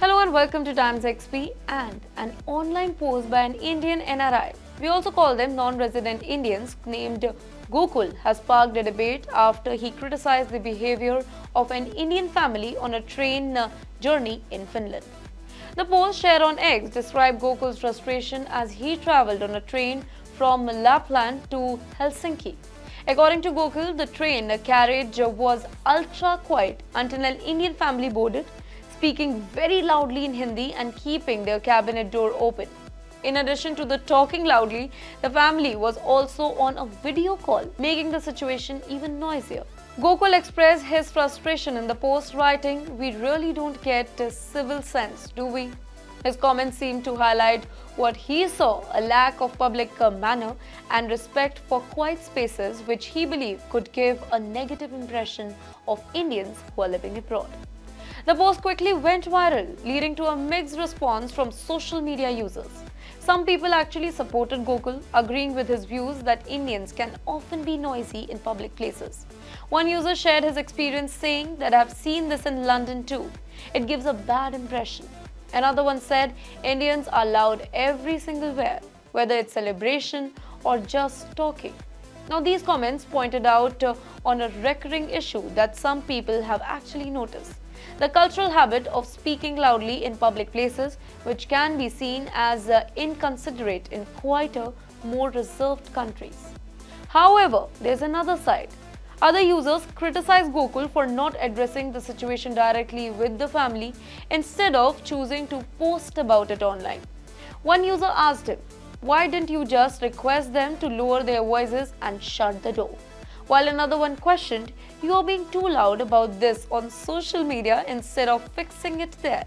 Hello and welcome to TimesXP and an online post by an Indian NRI. We also call them non-resident Indians named Gokul has sparked a debate after he criticized the behavior of an Indian family on a train journey in Finland. The post shared on X described Gokul's frustration as he traveled on a train from Lapland to Helsinki. According to Gokul, the train carriage was ultra quiet until an Indian family boarded, speaking very loudly in Hindi and keeping their cabinet door open. In addition to the talking loudly, the family was also on a video call, making the situation even noisier. Gokul expressed his frustration in the post, writing, "We really don't get civil sense, do we?" His comments seemed to highlight what he saw, a lack of public manner and respect for quiet spaces, which he believed could give a negative impression of Indians who are living abroad. The post quickly went viral, leading to a mixed response from social media users. Some people actually supported Gokul, agreeing with his views that Indians can often be noisy in public places. One user shared his experience, saying that "I've seen this in London too. It gives a bad impression." Another one said, "Indians are loud every single where, whether it's celebration or just talking." Now, these comments pointed out on a recurring issue that some people have actually noticed: the cultural habit of speaking loudly in public places, which can be seen as inconsiderate in quieter, more reserved countries. However, there's another side. Other users criticized Gokul for not addressing the situation directly with the family instead of choosing to post about it online. One user asked him, "Why didn't you just request them to lower their voices and shut the door?" While another one questioned, "You are being too loud about this on social media instead of fixing it there."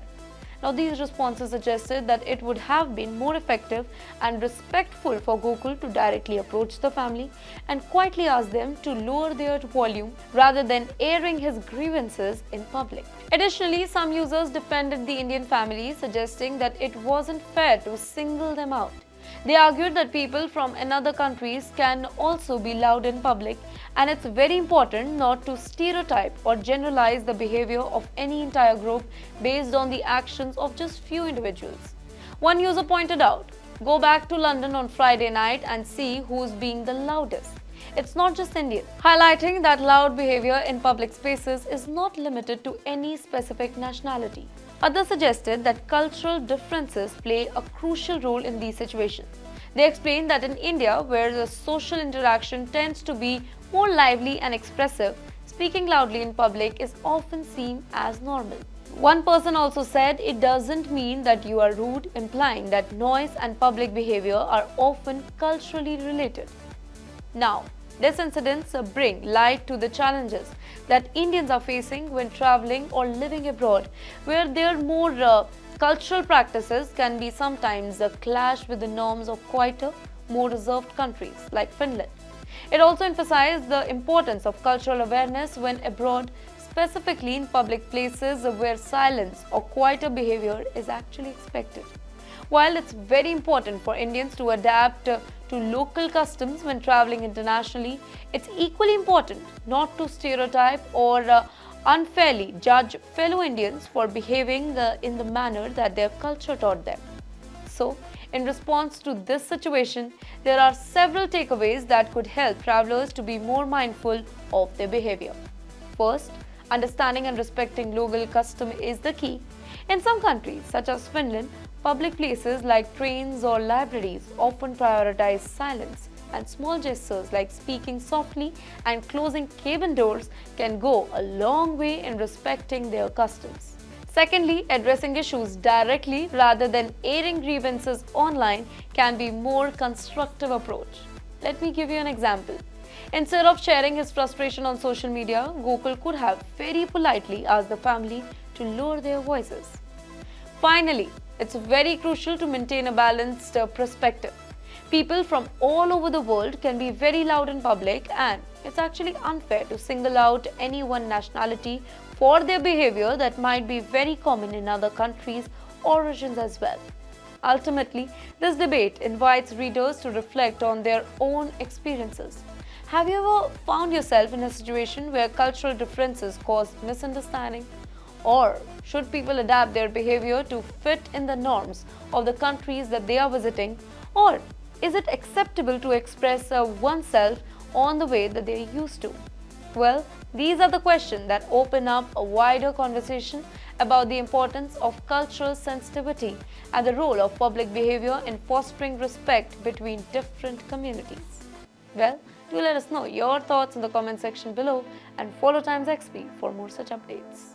Now, these responses suggested that it would have been more effective and respectful for Gokul to directly approach the family and quietly ask them to lower their volume rather than airing his grievances in public. Additionally, some users defended the Indian family, suggesting that it wasn't fair to single them out. They argued that people from another countries can also be loud in public, and it's very important not to stereotype or generalize the behavior of any entire group based on the actions of just few individuals. One user pointed out, "Go back to London on Friday night and see who's being the loudest. It's not just Indian," highlighting that loud behavior in public spaces is not limited to any specific nationality. Others suggested that cultural differences play a crucial role in these situations. They explained that in India, where the social interaction tends to be more lively and expressive, speaking loudly in public is often seen as normal. One person also said it doesn't mean that you are rude, implying that noise and public behavior are often culturally related. Now, these incidents bring light to the challenges that Indians are facing when traveling or living abroad, where their more cultural practices can be sometimes clash with the norms of quieter, more reserved countries like Finland. It also emphasized the importance of cultural awareness when abroad, specifically in public places where silence or quieter behavior is actually expected. While it's very important for Indians to adapt to local customs when traveling internationally, it's equally important not to stereotype or unfairly judge fellow Indians for behaving in the manner that their culture taught them. So, in response to this situation, there are several takeaways that could help travelers to be more mindful of their behavior. First, understanding and respecting local custom is the key. In some countries, such as Finland, public places like trains or libraries often prioritize silence, and small gestures like speaking softly and closing cabin doors can go a long way in respecting their customs. Secondly, addressing issues directly rather than airing grievances online can be a more constructive approach. Let me give you an example. Instead of sharing his frustration on social media, Gokul could have very politely asked the family to lower their voices. Finally, it's very crucial to maintain a balanced perspective. People from all over the world can be very loud in public, and it's actually unfair to single out any one nationality for their behavior that might be very common in other countries or regions as well. Ultimately, this debate invites readers to reflect on their own experiences. Have you ever found yourself in a situation where cultural differences caused misunderstanding? Or should people adapt their behavior to fit in the norms of the countries that they are visiting? Or is it acceptable to express oneself on the way that they are used to? Well, these are the questions that open up a wider conversation about the importance of cultural sensitivity and the role of public behavior in fostering respect between different communities. Well, do let us know your thoughts in the comment section below and follow TimesXP for more such updates.